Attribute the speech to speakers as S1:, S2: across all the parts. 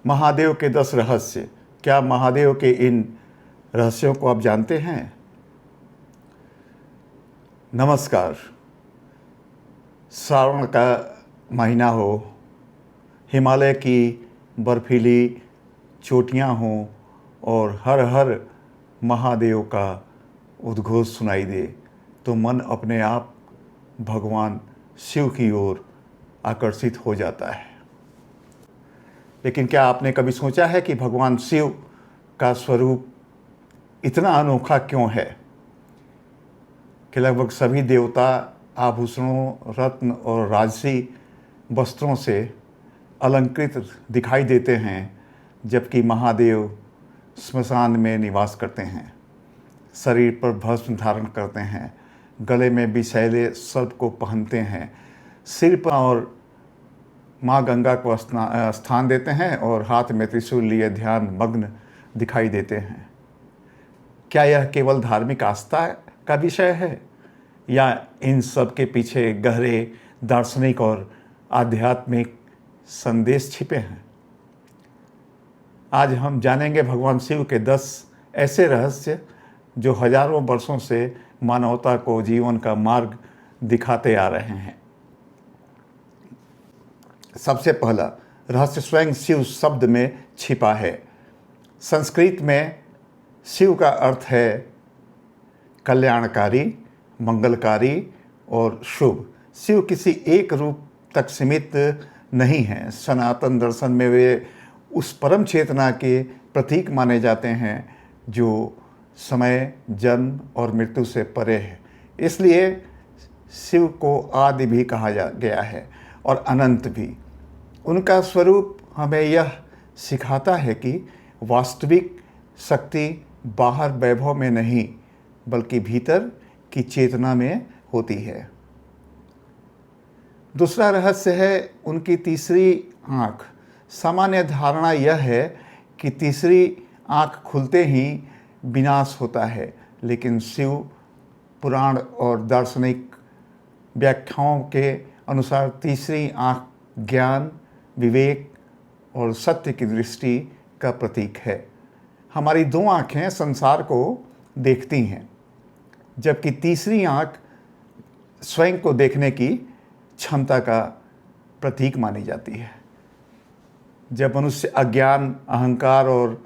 S1: महादेव के 10 रहस्य। क्या महादेव के इन रहस्यों को आप जानते हैं? नमस्कार। श्रावण का महीना हो, हिमालय की बर्फीली चोटियाँ हों और हर हर महादेव का उद्घोष सुनाई दे तो मन अपने आप भगवान शिव की ओर आकर्षित हो जाता है। लेकिन क्या आपने कभी सोचा है कि भगवान शिव का स्वरूप इतना अनोखा क्यों है कि लगभग सभी देवता आभूषणों, रत्न और राजसी वस्त्रों से अलंकृत दिखाई देते हैं, जबकि महादेव स्मशान में निवास करते हैं, शरीर पर भस्म धारण करते हैं, गले में विषैले सर्प को पहनते हैं, सिर पर और माँ गंगा को स्थान देते हैं और हाथ में त्रिशूल लिए ध्यान मग्न दिखाई देते हैं। क्या यह केवल धार्मिक आस्था का विषय है या इन सब के पीछे गहरे दार्शनिक और आध्यात्मिक संदेश छिपे हैं? आज हम जानेंगे भगवान शिव के 10 ऐसे रहस्य जो हजारों वर्षों से मानवता को जीवन का मार्ग दिखाते आ रहे हैं। सबसे पहला रहस्य स्वयं शिव शब्द में छिपा है। संस्कृत में शिव का अर्थ है कल्याणकारी, मंगलकारी और शुभ। शिव किसी एक रूप तक सीमित नहीं हैं। सनातन दर्शन में वे उस परम चेतना के प्रतीक माने जाते हैं जो समय, जन्म और मृत्यु से परे है। इसलिए शिव को आदि भी कहा गया है और अनंत भी। उनका स्वरूप हमें यह सिखाता है कि वास्तविक शक्ति बाहर वैभव में नहीं बल्कि भीतर की चेतना में होती है। दूसरा रहस्य है उनकी तीसरी आँख। सामान्य धारणा यह है कि तीसरी आँख खुलते ही विनाश होता है, लेकिन शिव पुराण और दार्शनिक व्याख्याओं के अनुसार तीसरी आँख ज्ञान, विवेक और सत्य की दृष्टि का प्रतीक है। हमारी 2 आँखें संसार को देखती हैं, जबकि तीसरी आँख स्वयं को देखने की क्षमता का प्रतीक मानी जाती है। जब मनुष्य अज्ञान, अहंकार और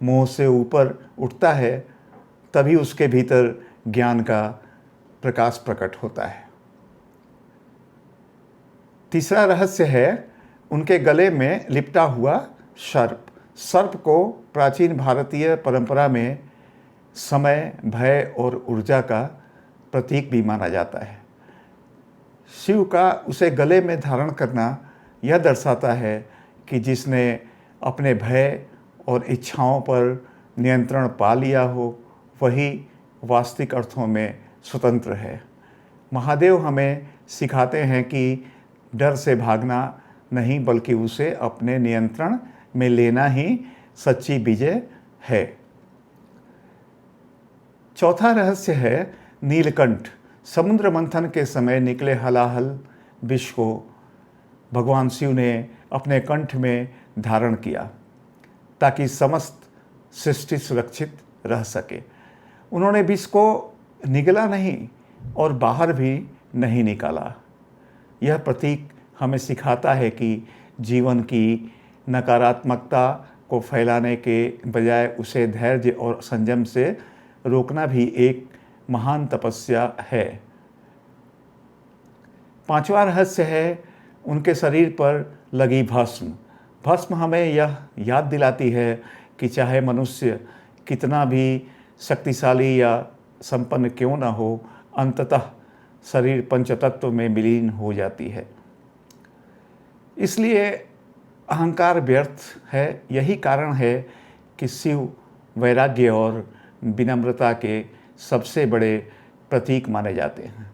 S1: मोह से ऊपर उठता है, तभी उसके भीतर ज्ञान का प्रकाश प्रकट होता है। तीसरा रहस्य है उनके गले में लिपटा हुआ सर्प। सर्प को प्राचीन भारतीय परंपरा में समय, भय और ऊर्जा का प्रतीक भी माना जाता है। शिव का उसे गले में धारण करना यह दर्शाता है कि जिसने अपने भय और इच्छाओं पर नियंत्रण पा लिया हो, वही वास्तविक अर्थों में स्वतंत्र है। महादेव हमें सिखाते हैं कि डर से भागना नहीं बल्कि उसे अपने नियंत्रण में लेना ही सच्ची विजय है। चौथा रहस्य है नीलकंठ। समुद्र मंथन के समय निकले हलाहल विष को भगवान शिव ने अपने कंठ में धारण किया ताकि समस्त सृष्टि सुरक्षित रह सके। उन्होंने विष को निगला नहीं और बाहर भी नहीं निकाला। यह प्रतीक हमें सिखाता है कि जीवन की नकारात्मकता को फैलाने के बजाय उसे धैर्य और संयम से रोकना भी एक महान तपस्या है। 5वां रहस्य है उनके शरीर पर लगी भस्म। भस्म हमें यह याद दिलाती है कि चाहे मनुष्य कितना भी शक्तिशाली या संपन्न क्यों न हो, अंततः शरीर पंचतत्व में विलीन हो जाती है। इसलिए अहंकार व्यर्थ है। यही कारण है कि शिव वैराग्य और विनम्रता के सबसे बड़े प्रतीक माने जाते हैं।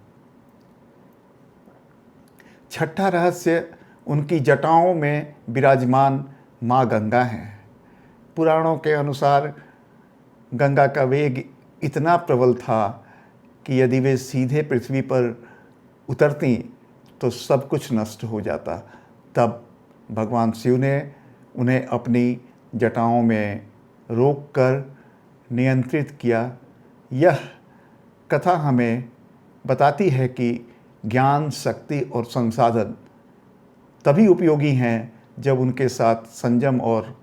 S1: 6ठा रहस्य उनकी जटाओं में विराजमान माँ गंगा हैं। पुराणों के अनुसार गंगा का वेग इतना प्रबल था कि यदि वे सीधे पृथ्वी पर उतरती तो सब कुछ नष्ट हो जाता। तब भगवान शिव ने उन्हें अपनी जटाओं में रोककर नियंत्रित किया। यह कथा हमें बताती है कि ज्ञान, शक्ति और संसाधन तभी उपयोगी हैं जब उनके साथ संयम और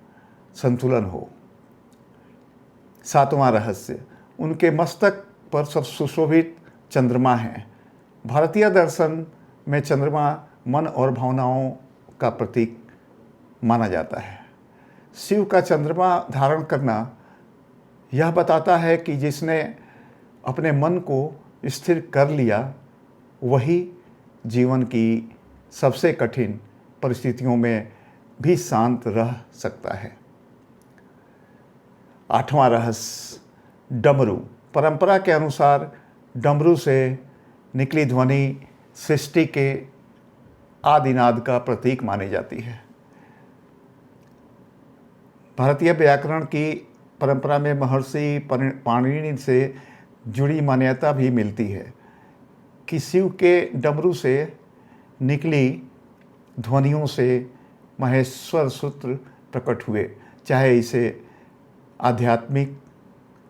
S1: संतुलन हो। 7वां रहस्य, उनके मस्तक पर सब सुशोभित चंद्रमा है। भारतीय दर्शन में चंद्रमा मन और भावनाओं का प्रतीक माना जाता है। शिव का चंद्रमा धारण करना यह बताता है कि जिसने अपने मन को स्थिर कर लिया वही जीवन की सबसे कठिन परिस्थितियों में भी शांत रह सकता है। 8वां रहस्य, डमरू। परंपरा के अनुसार डमरू से निकली ध्वनि सृष्टि के आदिनाद का प्रतीक मानी जाती है। भारतीय व्याकरण की परंपरा में महर्षि पाणिनि से जुड़ी मान्यता भी मिलती है कि शिव के डमरू से निकली ध्वनियों से महेश्वर सूत्र प्रकट हुए। चाहे इसे आध्यात्मिक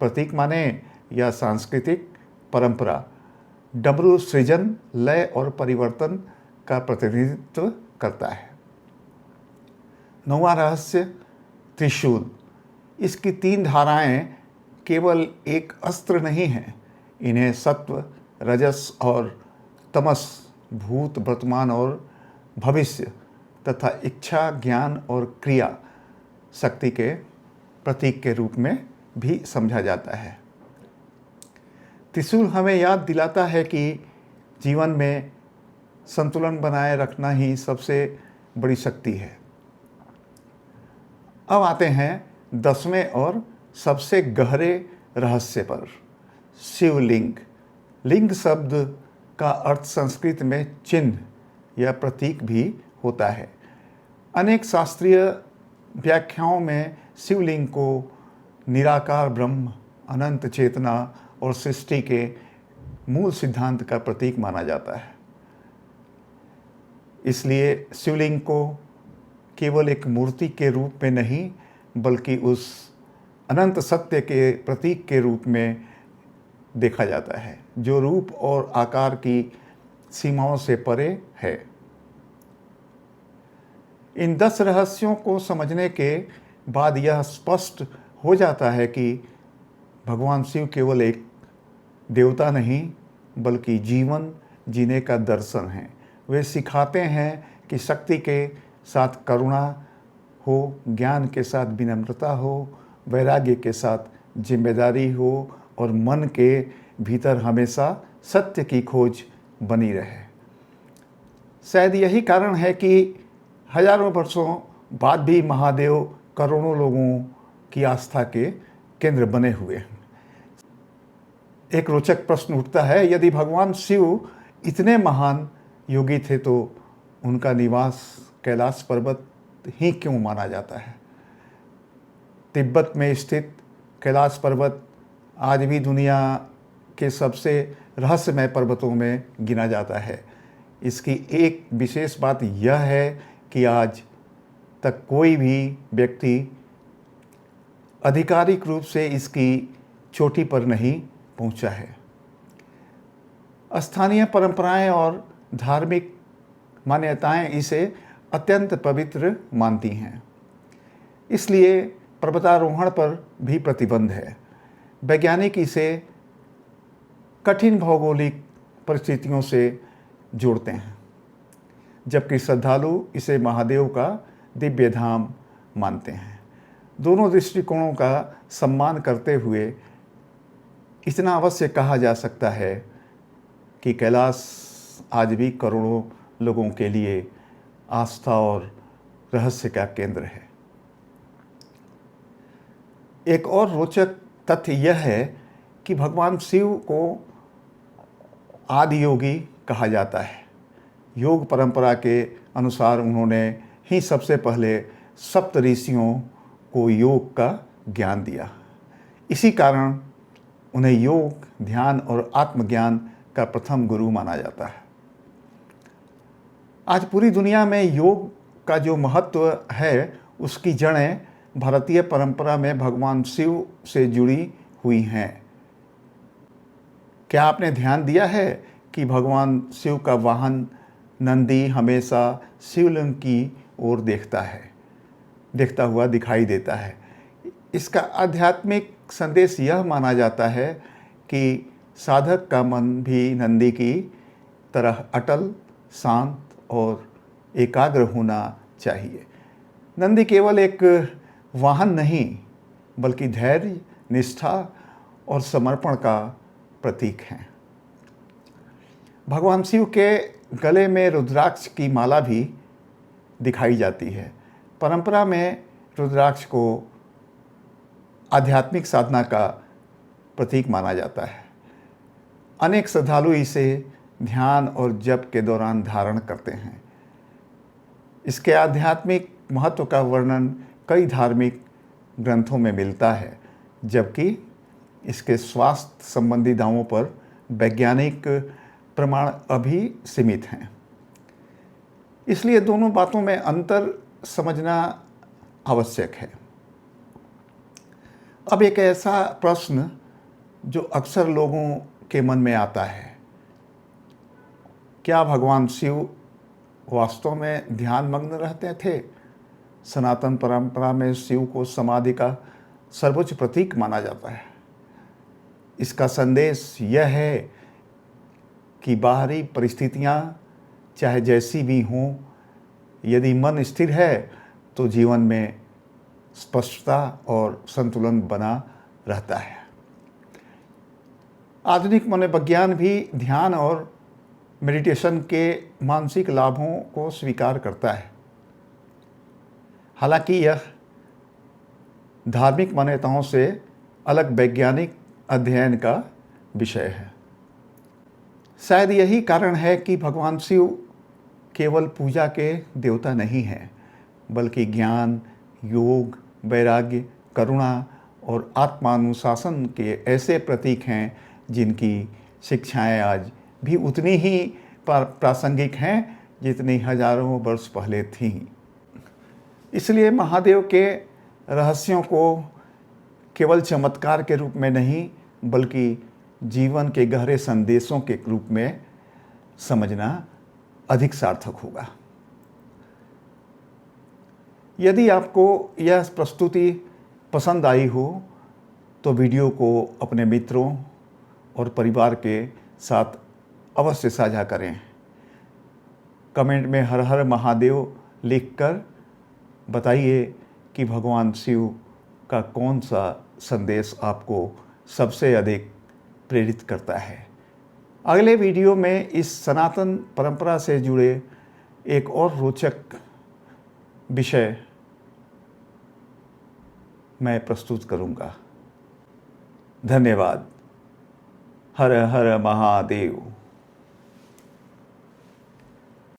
S1: प्रतीक माने या सांस्कृतिक परंपरा, डमरू सृजन, लय और परिवर्तन का प्रतिनिधित्व करता है। 9वां रहस्य, त्रिशूल। इसकी 3 धाराएं केवल एक अस्त्र नहीं हैं, इन्हें सत्व, रजस और तमस, भूत, वर्तमान और भविष्य तथा इच्छा, ज्ञान और क्रिया शक्ति के प्रतीक के रूप में भी समझा जाता है। त्रिशूल हमें याद दिलाता है कि जीवन में संतुलन बनाए रखना ही सबसे बड़ी शक्ति है। अब आते हैं 10वें और सबसे गहरे रहस्य पर, शिवलिंग। लिंग शब्द का अर्थ संस्कृत में चिन्ह या प्रतीक भी होता है। अनेक शास्त्रीय व्याख्याओं में शिवलिंग को निराकार ब्रह्म, अनंत चेतना और सृष्टि के मूल सिद्धांत का प्रतीक माना जाता है। इसलिए शिवलिंग को केवल एक मूर्ति के रूप में नहीं बल्कि उस अनंत सत्य के प्रतीक के रूप में देखा जाता है जो रूप और आकार की सीमाओं से परे है। इन 10 रहस्यों को समझने के बाद यह स्पष्ट हो जाता है कि भगवान शिव केवल एक देवता नहीं बल्कि जीवन जीने का दर्शन है। वे सिखाते हैं कि शक्ति के साथ करुणा हो, ज्ञान के साथ विनम्रता हो, वैराग्य के साथ जिम्मेदारी हो और मन के भीतर हमेशा सत्य की खोज बनी रहे। शायद यही कारण है कि हजारों वर्षों बाद भी महादेव करोड़ों लोगों की आस्था के केंद्र बने हुए हैं। एक रोचक प्रश्न उठता है, यदि भगवान शिव इतने महान योगी थे तो उनका निवास कैलाश पर्वत ही क्यों माना जाता है? तिब्बत में स्थित कैलाश पर्वत आज भी दुनिया के सबसे रहस्यमय पर्वतों में गिना जाता है। इसकी एक विशेष बात यह है कि आज तक कोई भी व्यक्ति आधिकारिक रूप से इसकी चोटी पर नहीं पहुंचा है। स्थानीय परंपराएं और धार्मिक मान्यताएं इसे अत्यंत पवित्र मानती हैं, इसलिए पर्वतारोहण पर भी प्रतिबंध है। वैज्ञानिक इसे कठिन भौगोलिक परिस्थितियों से जोड़ते हैं, जबकि श्रद्धालु इसे महादेव का दिव्य धाम मानते हैं। दोनों दृष्टिकोणों का सम्मान करते हुए इतना अवश्य कहा जा सकता है कि कैलाश आज भी करोड़ों लोगों के लिए आस्था और रहस्य का केंद्र है। एक और रोचक तथ्य यह है कि भगवान शिव को आदि योगी कहा जाता है। योग परंपरा के अनुसार उन्होंने ही सबसे पहले सप्त ऋषियों को योग का ज्ञान दिया। इसी कारण उन्हें योग, ध्यान और आत्मज्ञान का प्रथम गुरु माना जाता है। आज पूरी दुनिया में योग का जो महत्व है उसकी जड़ें भारतीय परंपरा में भगवान शिव से जुड़ी हुई हैं। क्या आपने ध्यान दिया है कि भगवान शिव का वाहन नंदी हमेशा शिवलिंग की ओर देखता हुआ दिखाई देता है। इसका आध्यात्मिक संदेश यह माना जाता है कि साधक का मन भी नंदी की तरह अटल, शांत और एकाग्र होना चाहिए। नंदी केवल एक वाहन नहीं, बल्कि धैर्य, निष्ठा और समर्पण का प्रतीक हैं। भगवान शिव के गले में रुद्राक्ष की माला भी दिखाई जाती है। परंपरा में रुद्राक्ष को आध्यात्मिक साधना का प्रतीक माना जाता है। अनेक श्रद्धालु इसे ध्यान और जप के दौरान धारण करते हैं। इसके आध्यात्मिक महत्व का वर्णन कई धार्मिक ग्रंथों में मिलता है, जबकि इसके स्वास्थ्य संबंधी दावों पर वैज्ञानिक प्रमाण अभी सीमित हैं। इसलिए दोनों बातों में अंतर समझना आवश्यक है। अब एक ऐसा प्रश्न जो अक्सर लोगों के मन में आता है, क्या भगवान शिव वास्तव में ध्यान मग्न रहते थे? सनातन परंपरा में शिव को समाधि का सर्वोच्च प्रतीक माना जाता है। इसका संदेश यह है कि बाहरी परिस्थितियां चाहे जैसी भी हों, यदि मन स्थिर है तो जीवन में स्पष्टता और संतुलन बना रहता है। आधुनिक मनोविज्ञान भी ध्यान और मेडिटेशन के मानसिक लाभों को स्वीकार करता है। हालांकि यह धार्मिक मान्यताओं से अलग वैज्ञानिक अध्ययन का विषय है। शायद यही कारण है कि भगवान शिव केवल पूजा के देवता नहीं हैं, बल्कि ज्ञान, योग, वैराग्य, करुणा और आत्मानुशासन के ऐसे प्रतीक हैं जिनकी शिक्षाएं आज भी उतनी ही प्रासंगिक हैं जितनी हजारों वर्ष पहले थीं। इसलिए महादेव के रहस्यों को केवल चमत्कार के रूप में नहीं, बल्कि जीवन के गहरे संदेशों के रूप में समझना अधिक सार्थक होगा। यदि आपको यह प्रस्तुति पसंद आई हो तो वीडियो को अपने मित्रों और परिवार के साथ अवश्य साझा करें। कमेंट में हर हर महादेव लिखकर बताइए कि भगवान शिव का कौन सा संदेश आपको सबसे अधिक प्रेरित करता है। अगले वीडियो में इस सनातन परंपरा से जुड़े एक और रोचक विषय मैं प्रस्तुत करूंगा। धन्यवाद। हर हर महादेव।